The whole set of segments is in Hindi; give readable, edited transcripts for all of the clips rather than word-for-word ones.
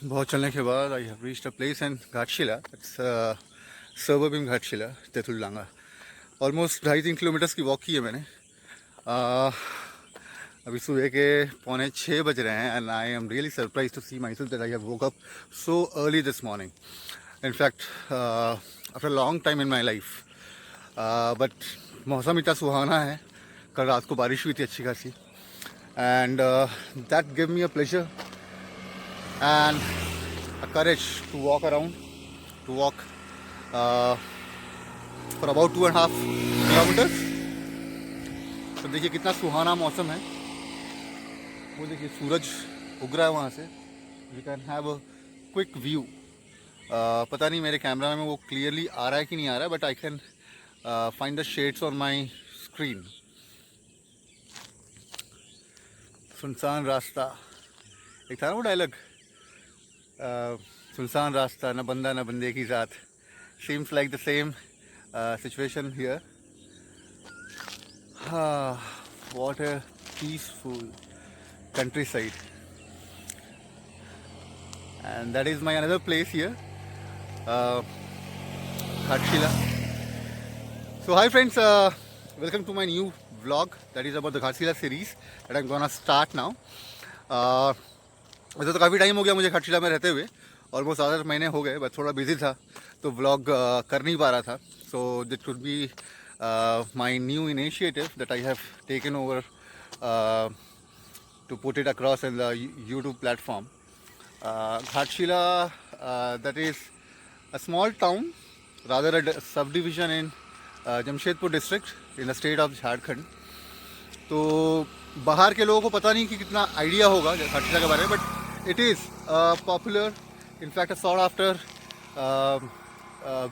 बहुत चलने के बाद I have reached a place in Ghatshila. It's suburb in Ghatshila, Tetuldanga. Almost 2.5-3 kilometres की वॉक की है मैंने. अभी सुबह के 5:45 बज रहे हैं and I am really surprise to see myself that I have woke up so early this morning. In fact after long time in my life. But मौसम इतना सुहाना है. कल रात को बारिश हुई थी अच्छी खासी and that give me a pleasure and a courage to walk around, to walk for about 2.5 kilometers. तो देखिए कितना सुहाना मौसम है. वो देखिए सूरज उग रहा है वहाँ से. We can have a quick view. पता नहीं मेरे कैमरा में वो क्लियरली आ रहा है कि नहीं आ रहा है, but I can find the shades on my screen. सुनसान रास्ता, एक था ना वो डायलॉग, सुनसान रास्ता, न बंदा न बंदे की ज़ात. seems like the same situation here. What a peaceful countryside. And that is my another place here, Ghatshila. So hi friends, welcome to my new vlog that is about the Ghatshila series that I'm gonna start now. वैसे तो काफ़ी टाइम हो गया मुझे घाटशिला में रहते हुए, ऑलमोस्ट 7 महीने हो गए, बट थोड़ा बिजी था तो व्लॉग कर नहीं पा रहा था. So this could be my new initiative that I have taken over to put it across in the YouTube platform. Ghatshila, that is a small town, rather a subdivision in Jamshedpur district in the state of Jharkhand. तो बाहर के लोगों को पता नहीं कि कितना आइडिया होगा घाटशिला के बारे में, but it is popular, in fact a sought after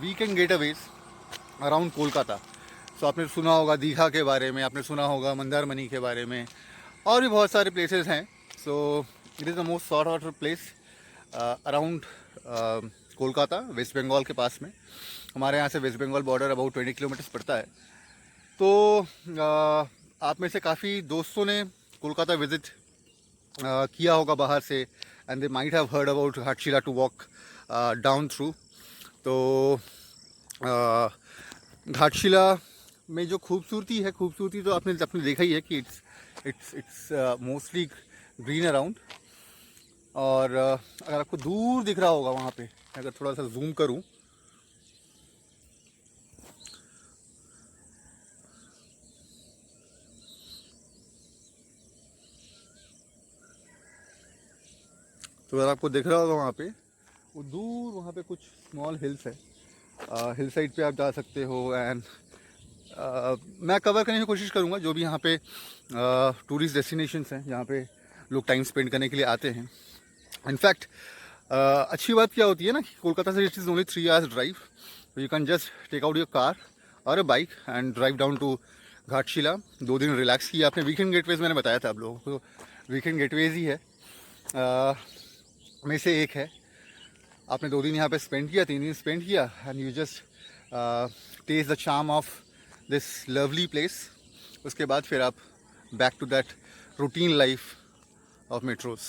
weekend getaways around Kolkata. So आपने सुना होगा दीघा के बारे में, आपने सुना होगा मंदारमनी के बारे में, और भी बहुत सारे प्लेसेस हैं. So it is the most sought after place around Kolkata, West Bengal के पास में. हमारे यहाँ से West Bengal border about 20 kilometres पड़ता है. तो आप में से काफ़ी दोस्तों ने कोलकाता विज़िट किया होगा बाहर से, and they might have heard about Ghatshila to walk down through. तो घाटशिला में जो खूबसूरती तो आपने देखा ही है कि इट्स मोस्टली ग्रीन अराउंड. और अगर आपको दूर दिख रहा होगा वहाँ पे, अगर थोड़ा सा जूम करूँ, तो अगर आपको दिख रहा होगा वहाँ पे, वो दूर वहाँ पे कुछ स्मॉल हिल्स है. हिल साइड पे आप जा सकते हो. एंड मैं कवर करने की कोशिश करूँगा जो भी यहाँ पे टूरिस्ट डेस्टिनेशंस हैं जहाँ पे लोग टाइम स्पेंड करने के लिए आते हैं. इनफैक्ट अच्छी बात क्या होती है ना कि कोलकाता से it is only 3 hours drive. You can just take out your car और a bike and drive down to Ghatshila. 2 दिन रिलैक्स किया आपने. वीकेंड गेटवेज मैंने बताया था आप लोगों को, वीकेंड गेटवेज ही है में से एक है. आपने 2 दिन यहाँ पे स्पेंड किया, 3 दिन स्पेंड किया, and you just taste the charm of this lovely place. उसके बाद फिर आप back to that routine life of metros.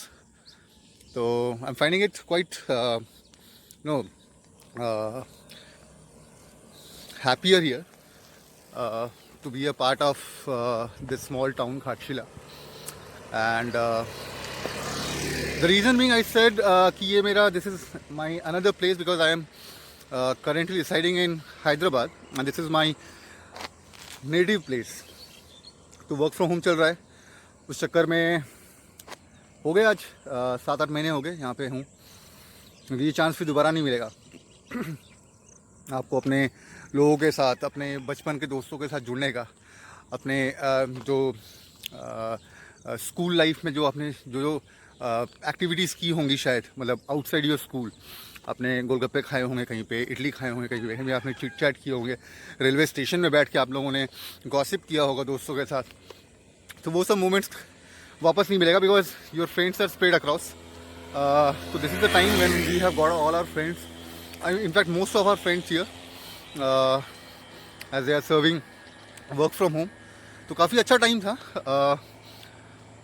तो I am finding it quite no happier here to be a part of this small town Ghatshila. And the reason being I said कि ये मेरा this is my another place because I am currently residing in Hyderabad and this is my native place. तो वर्क फ्रॉम होम चल रहा है, उस चक्कर में हो गए आज 7-8 महीने हो गए यहाँ पे हूँ. ये चांस फिर दोबारा नहीं मिलेगा आपको अपने लोगों के साथ, अपने बचपन के दोस्तों के साथ जुड़ने का. अपने जो स्कूल लाइफ में जो आपने जो एक्टिविटीज़ की होंगी शायद, मतलब आउटसाइड योर स्कूल, आपने गोलगप्पे खाए होंगे कहीं पे, इडली खाए होंगे कहीं पे, कहीं आपने चिट चैट किए होंगे, रेलवे स्टेशन में बैठ के आप लोगों ने गॉसिप किया होगा दोस्तों के साथ. तो वो सब मोमेंट्स वापस नहीं मिलेगा because your friends are spread across. तो this is the time when we have got all our friends, in fact most of our friends here as they are serving work from home. तो काफ़ी अच्छा टाइम था,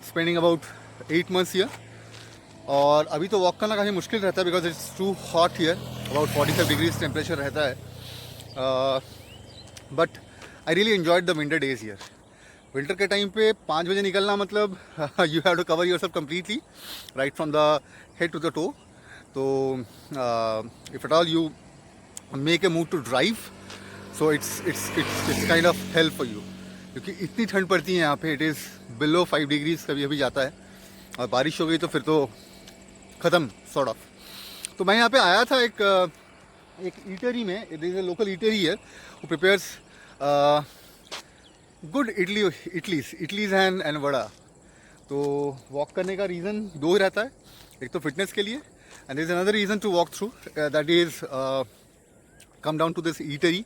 स्पेंडिंग अबाउट 8 months here. और अभी तो वॉक करना काफ़ी मुश्किल रहता है because it's too hot here, about 45 degrees temperature रहता है। But I really enjoyed the winter days here. Winter के टाइम पे 5 बजे निकलना मतलब you have to cover yourself completely right from the head to the toe. तो if at all you make a move to drive, so it's kind of help for you, क्योंकि इतनी ठंड पड़ती है यहाँ पे। इट इज़ बिलो 5 डिग्रीज कभी अभी जाता है, और बारिश हो गई तो फिर तो ख़त्म सॉर्ट ऑफ। तो मैं यहाँ पे आया था एक ईटरी में, it is a local eatery है, वो prepares good idlis and vada. तो वॉक करने का रीज़न दो ही रहता है, एक तो फिटनेस के लिए, and is another reason to walk through, that is come down to this eatery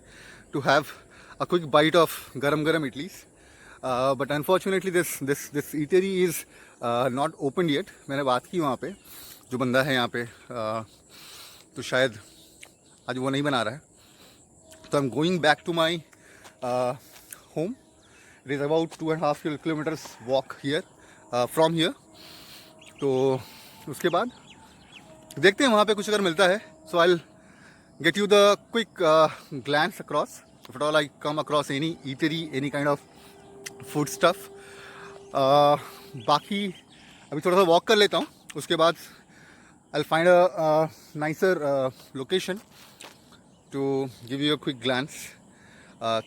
to have a quick bite of garam idlis. But unfortunately this eatery is not opened yet. मैंने बात की वहाँ पे जो बंदा है यहाँ पे, तो शायद आज वो नहीं बना रहा है। तो I'm going back to my home. It is about 2.5 kilometers walk here from here. तो उसके बाद देखते हैं वहाँ पे कुछ अगर मिलता है, so I'll get you the quick glance across. If at all I come across any eatery, any kind of food stuff. बाकी अभी थोड़ा सा वॉक कर लेता हूँ, उसके बाद I'll find a nicer location to give you a quick glance.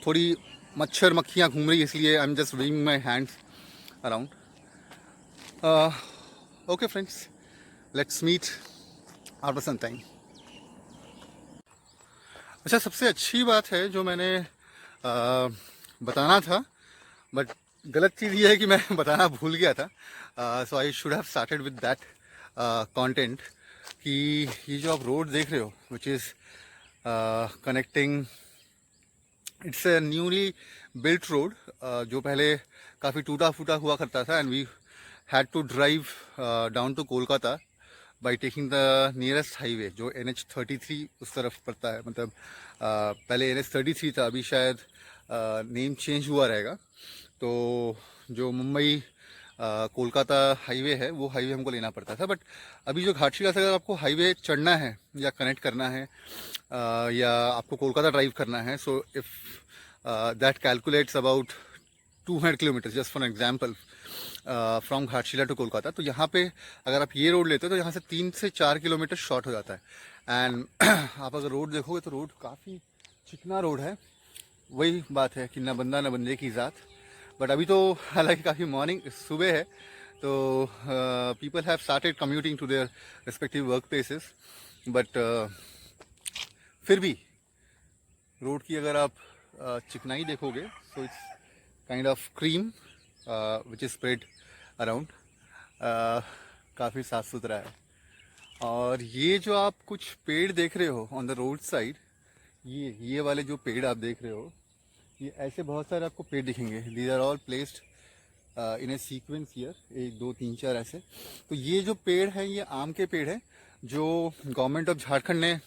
थोड़ी मच्छर मक्खियाँ घूम रही है, इसलिए I'm just waving my hands around. Okay friends, let's meet after some time. अच्छा, सबसे अच्छी बात है जो मैंने बताना था, बट गलत चीज़ ये है कि मैं बताना भूल गया था। So I should have started with that content कि ये जो आप रोड देख रहे हो, which is connecting, it's a newly built road, जो पहले काफ़ी टूटा फूटा हुआ करता था, and we had to drive down to Kolkata by taking the nearest highway जो NH33 उस तरफ पड़ता है। मतलब पहले NH33 था, अभी शायद नेम चेंज हुआ रहेगा। तो जो मुंबई कोलकाता हाईवे है, वो हाईवे हमको लेना पड़ता था। बट अभी जो घाटशिला से अगर आपको हाईवे चढ़ना है या कनेक्ट करना है, या आपको कोलकाता ड्राइव करना है, so if that calculates about 200 kilometre, just for example, from Ghatshila to Kolkata. तो यहाँ पे अगर आप ये रोड लेते हो तो यहाँ से 3 से 4 किलोमीटर शॉर्ट हो जाता है। एंड आप अगर रोड देखोगे तो रोड काफ़ी चिकना रोड है। वही बात है कि ना बंदा ना बंदे की ज़ात। बट अभी तो हालांकि काफ़ी मॉर्निंग सुबह है, तो people have started commuting to their respective work places. But फिर भी रोड की अगर आप चिकनाई देखोगे, so it's kind of cream which is spread around, काफ़ी साफ़ सुथरा है। और ये जो आप कुछ पेड़ देख रहे हो ऑन द रोड साइड, ये वाले जो पेड़ आप देख रहे हो, ये ऐसे बहुत सारे आपको पेड़ दिखेंगे। These are all placed in a sequence here, 1 2 3 4 ऐसे। तो ये जो पेड़ हैं, ये आम के पेड़ हैं जो गवर्नमेंट ऑफ झारखंड ने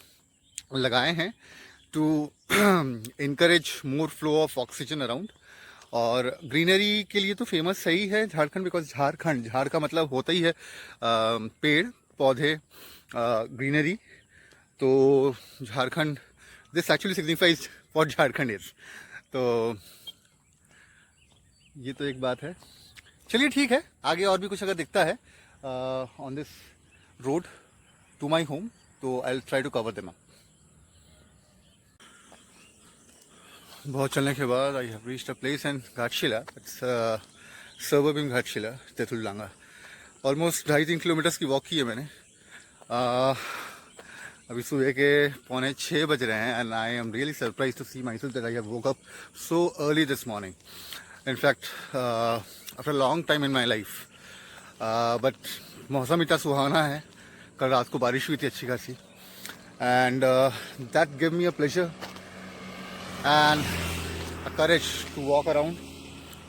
लगाए हैं to encourage more flow of oxygen around. और ग्रीनरी के लिए तो फेमस सही है झारखंड, बिकॉज झारखंड, झाड़ का मतलब होता ही है पेड़ पौधे, ग्रीनरी। तो Jharkhand, this actually signifies what Jharkhand is. तो ये तो एक बात है। चलिए ठीक है, आगे और भी कुछ अगर दिखता है on this road to my home, तो I will try to cover them up. बहुत चलने के बाद I have reached a place in Ghatshila, it's suburb in Ghatshila, Tetuldanga. Almost 2.5-3 kilometres की वॉक की है मैंने। अभी सुबह के 5:45 बज रहे हैं, and I am really surprise to see myself that I have woke up so early this morning. In fact after long time in my life. But मौसम इतना सुहाना है, कल रात को बारिश हुई थी अच्छी खासी, and that give me a pleasure and a courage to walk around,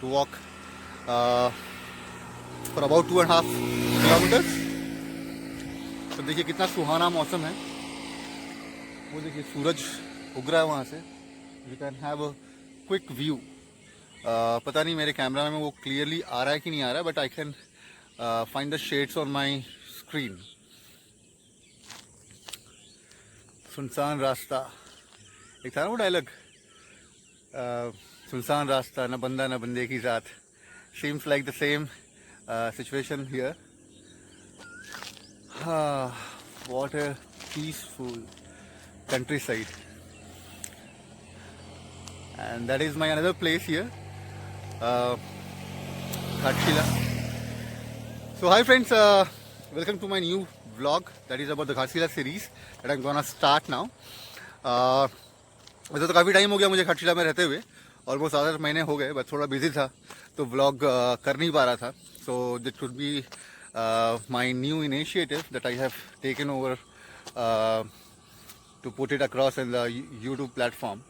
to walk for about 2.5 kilometers. तो देखिए कितना सुहाना मौसम है। वो देखिए सूरज उग रहा है वहाँ से, you can have a quick view. पता नहीं मेरे कैमरा में वो क्लियरली आ रहा है कि नहीं आ रहा है, but I can find the shades on my screen. सुनसान रास्ता, एक था ना वो डायलॉग, सुनसान रास्ता, न बंदा न बंदे की जात. Seems like the same situation here. What a peaceful countryside. And that is my another place here, Ghatshila. So hi friends, welcome to my new vlog that is about the Ghatshila series that I'm gonna start now. वैसे तो काफ़ी टाइम हो गया मुझे घाटशिला में रहते हुए, ऑलमोस्ट 7 महीने हो गए, बट थोड़ा बिजी था तो व्लॉग कर नहीं पा रहा था. So this should be my new initiative that I have taken over to put it across in the YouTube platform.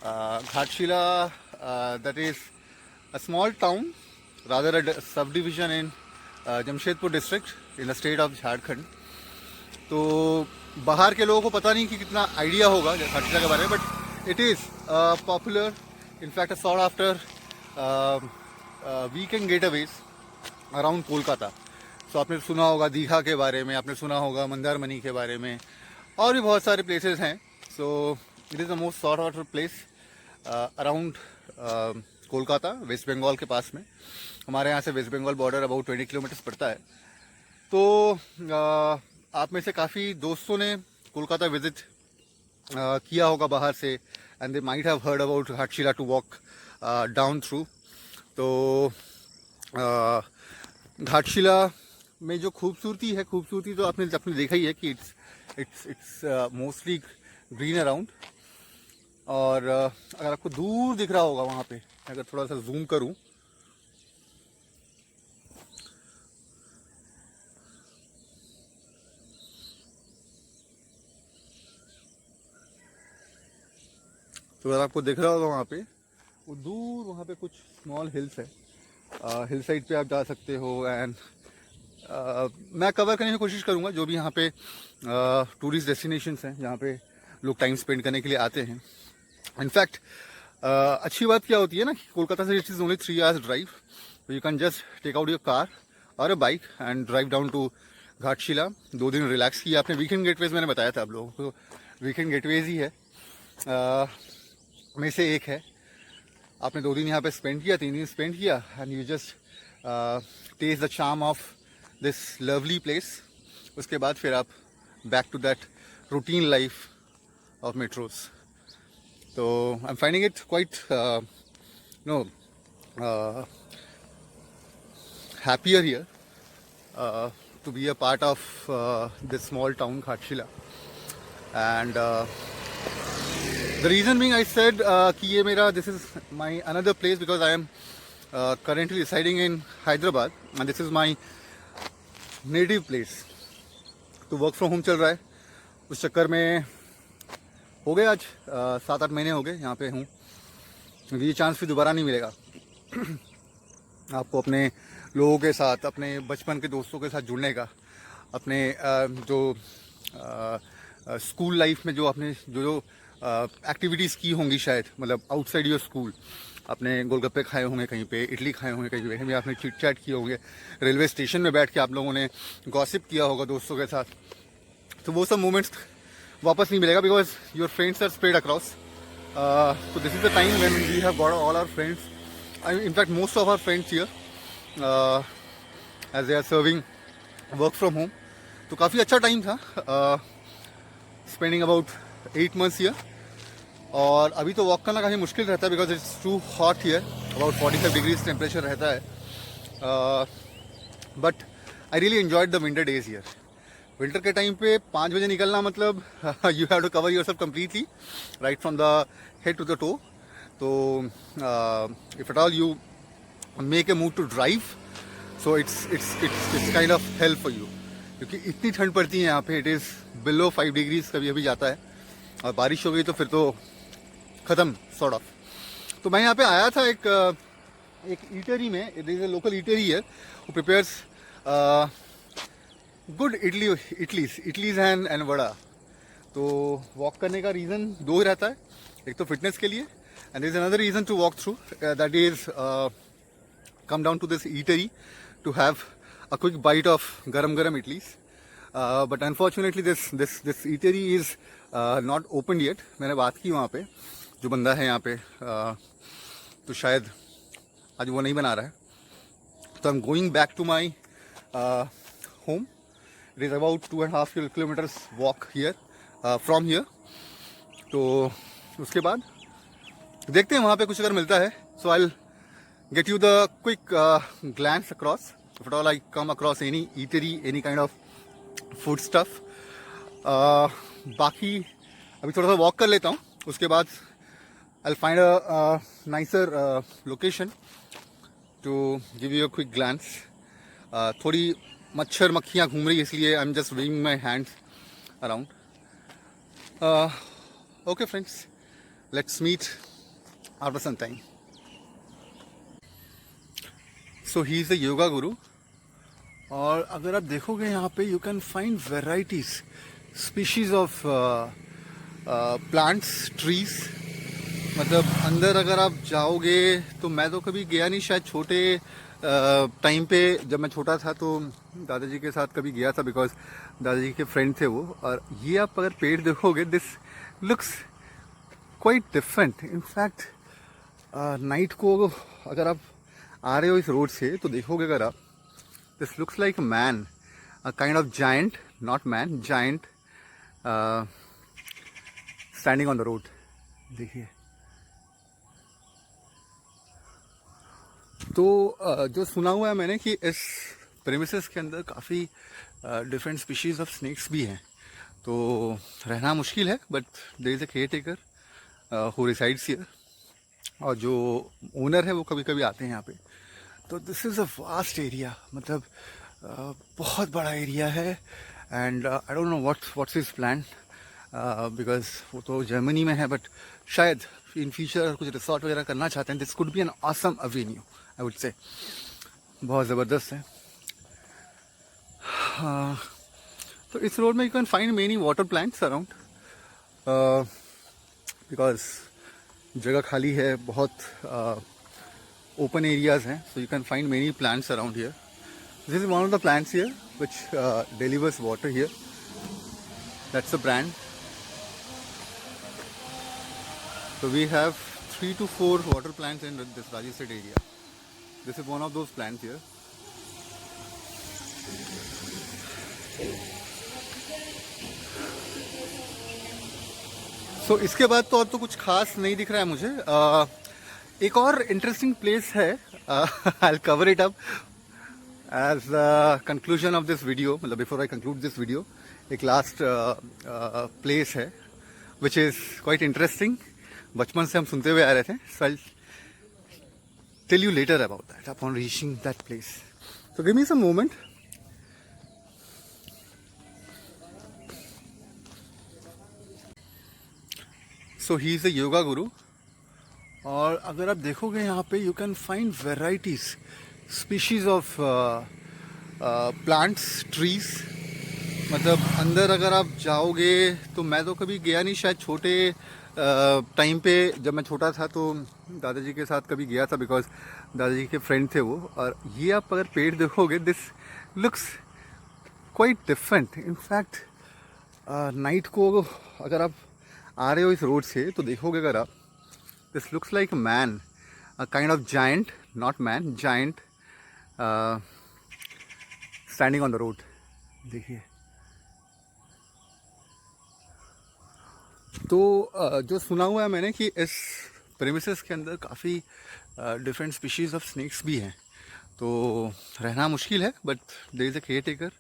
Ghatshila, that is a small town, rather a subdivision in Jamshedpur district in the state of Jharkhand. तो बाहर के लोगों को पता नहीं कि कितना आइडिया होगा घाटशिला के बारे में, but it is popular, in fact a sought after weekend getaways around Kolkata. So आपने सुना होगा दीघा के बारे में, आपने सुना होगा मंदारमनी के बारे में, और भी बहुत सारे प्लेसेस हैं. So it is the most sort after place around Kolkata, West Bengal के पास में. हमारे यहाँ से West Bengal border about 20 kilometres पड़ता है. तो आप में से काफ़ी दोस्तों ने कोलकाता विजिट किया होगा बाहर से, and they might have heard about Ghatshila to walk down through. तो घाटशिला में जो खूबसूरती तो आपने देखा ही है कि इट्स मोस्टली ग्रीन अराउंड. और अगर आपको दूर दिख रहा होगा वहाँ पे, अगर थोड़ा सा जूम करूँ, तो अगर आपको दिख रहा होगा वहाँ पे, वो दूर वहाँ पे कुछ स्मॉल हिल्स है. हिल साइड पे आप जा सकते हो. एंड मैं कवर करने की कोशिश करूँगा जो भी यहाँ पे टूरिस्ट डेस्टिनेशंस हैं जहाँ पे लोग टाइम स्पेंड करने के लिए आते हैं. इनफैक्ट अच्छी बात क्या होती है ना कि कोलकाता से it is only 3 hours drive. You can just take out your car और a bike and drive down to Ghatshila. 2 दिन रिलैक्स किया. आपने वीकेंड गेटवेज मैंने बताया था आप लोगों को, वीकेंड गेटवेज ही है में से एक है. आपने 2 दिन यहाँ पे स्पेंड किया, 3 दिन स्पेंड किया, and you just taste the charm of this lovely place. उसके बाद फिर आप back to that routine life of metros. तो I am finding it quite happier here to be a part of this small town Ghatshila. And the reason being, I said कि ये मेरा, this is my another place because I am currently residing in Hyderabad and this is my native place. तो वर्क फ्रॉम होम चल रहा है, उस चक्कर में हो गए आज 7-8 महीने हो गए यहाँ पे हूँ. ये चांस फिर दोबारा नहीं मिलेगा आपको अपने लोगों के साथ, अपने बचपन के दोस्तों के साथ जुड़ने का, अपने जो स्कूल लाइफ में जो आपने जो एक्टिविटीज़ की होंगी शायद, मतलब आउटसाइड योर स्कूल. आपने गोलगप्पे खाए होंगे कहीं पे, इडली खाए होंगे कहीं पे, कहीं आपने चिट चैट किए होंगे, रेलवे स्टेशन में बैठ के आप लोगों ने गॉसिप किया होगा दोस्तों के साथ. तो वो सब मोमेंट्स वापस नहीं मिलेगा because your friends are spread across. So this is the time when we have got all our friends, in fact most of our friends here as they are serving work from home. तो काफ़ी अच्छा टाइम था, spending about 8 months here. और अभी तो वॉक करना काफ़ी मुश्किल रहता है because it's too hot here, about 45 degrees temperature रहता है. But I really enjoyed the winter days here. Winter के टाइम पे 5 बजे निकलना मतलब you have to cover yourself completely right from the head to the toe. तो if at all you make a move to drive, so it's kind of help for you, क्योंकि इतनी ठंड पड़ती है यहाँ पे. इट इज़ बिलो 5 डिग्रीज कभी अभी जाता है, और बारिश हो गई तो फिर तो ख़त्म सॉर्ट ऑफ. तो मैं यहाँ पे आया था एक ईटरी में. It is a local eatery है who prepares good idlis and vada. तो वॉक करने का रीज़न 2 ही रहता है, एक तो फिटनेस के लिए, and there is another reason to walk through, that is come down to this eatery to have a quick bite of garam idlis but unfortunately this eatery is not open yet. मैंने बात की वहाँ पे जो बंदा है यहाँ पे, तो शायद आज वो नहीं बना रहा है. तो I am going back to my home. It is about 2.5 kilometers walk here from here. तो उसके बाद देखते हैं वहाँ पे कुछ अगर मिलता है. सो आई get you the quick glance across. If at all I come across any eatery, any kind of food stuff. बाकी अभी थोड़ा सा वॉक कर लेता हूँ. उसके बाद I'll find a nicer location to give you a quick glance. थोड़ी मच्छर मक्खियाँ घूम रही है इसलिए I'm just waving my hands around. Okay friends, let's meet after some time. So he is the yoga गुरु. और अगर आप देखोगे यहाँ पे you can find varieties, species of plants, trees. मतलब अंदर अगर आप जाओगे तो मैं तो कभी गया नहीं, शायद छोटे टाइम पे जब मैं छोटा था तो दादाजी के साथ कभी गया था बिकॉज दादाजी के फ्रेंड थे वो. और ये आप अगर पेड़ देखोगे this looks quite different. In fact night को अगर आप आ रहे हो इस रोड से तो देखोगे अगर आप, this looks like man, a kind of giant, not man, giant standing on the road. देखिए तो जो सुना हुआ है मैंने कि इस प्रेमिसेस के अंदर काफ़ी डिफरेंट स्पीशीज ऑफ स्नेक्स भी हैं. तो रहना मुश्किल है but there is a caretaker who resides here. और जो ओनर है वो कभी कभी आते हैं यहाँ पे. तो this is a vast area, मतलब बहुत बड़ा एरिया है. And I don't know what's his plan because वो तो जर्मनी में है बट शायद इन फ्यूचर कुछ रिसोर्ट वगैरह करना चाहते हैं. This could be an awesome avenue I would say. बहुत ज़बरदस्त है. तो इस रोड में you can find many water plants around because जगह खाली है, बहुत ओपन एरियाज हैं. So you can find many plants around here. This is one of the plants here which delivers water here. That's a brand. So we have 3 to 4 water plants in this Rajasthan area. This is one of those plants here. So इसके बाद तो अब तो कुछ खास नहीं दिख रहा है मुझे. एक और इंटरेस्टिंग प्लेस है, I'll cover it up as the conclusion of this video. मतलब before I conclude this video, एक लास्ट प्लेस है which is quite interesting. बचपन से हम सुनते हुए आ रहे थे. So I'll tell you later about that upon reaching that place. So give me some moment. So he is a yoga guru. और अगर आप देखोगे यहाँ पे you can find varieties, species of plants, trees. मतलब अंदर अगर आप जाओगे तो मैं तो कभी गया नहीं, शायद छोटे टाइम पे जब मैं छोटा था तो दादाजी के साथ कभी गया था बिकॉज दादाजी के फ्रेंड थे वो. और ये आप अगर पेड़ देखोगे this looks quite different. In fact night को अगर आप आ रहे हो इस रोड से तो देखोगे अगर आप, this looks like a man, a kind of giant, not man, giant standing on the road. देखिए तो जो सुना हुआ है मैंने कि इस प्रेमिसेस के अंदर काफ़ी डिफरेंट स्पीशीज ऑफ स्नेक्स भी हैं. तो रहना मुश्किल है but there is a caretaker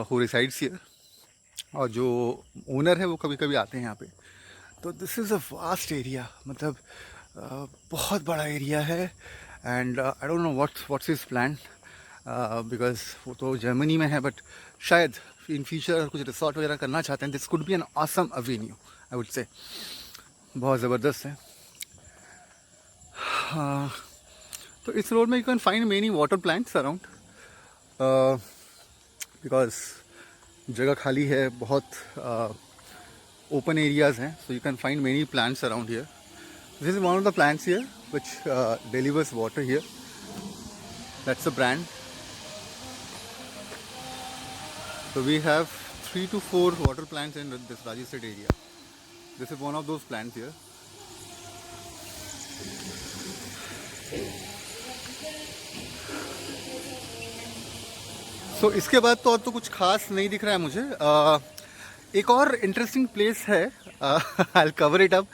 who resides here. और जो ओनर है वो कभी कभी आते हैं यहाँ पे. तो this is a vast area, मतलब बहुत बड़ा एरिया है. And I don't know what's his plan because वो तो जर्मनी में है बट शायद इन फ्यूचर कुछ रिसोर्ट वगैरह करना चाहते हैं. This could be an awesome avenue I would say. बहुत ज़बरदस्त है. तो इस रोड में you can find many water plants around because जगह खाली है, बहुत ओपन एरियाज हैं. So you can find many plants around here. This is one of the plants here which delivers water here. That's a brand. So we have 3 to 4 water plants in this Raji Estate area. This is one of those plants here. So इसके बाद तो कुछ खास नहीं दिख रहा है मुझे. एक और इंटरेस्टिंग प्लेस है. I'll cover it up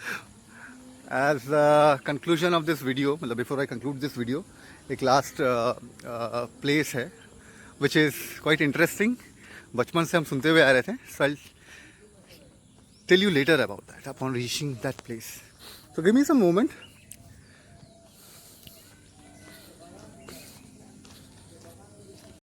as a conclusion of this video. मतलब before I conclude this video, एक last place है which is quite interesting. बचपन से हम सुनते हुए आ रहे थे. So I'll tell you later about that upon reaching that place. So give me some moment.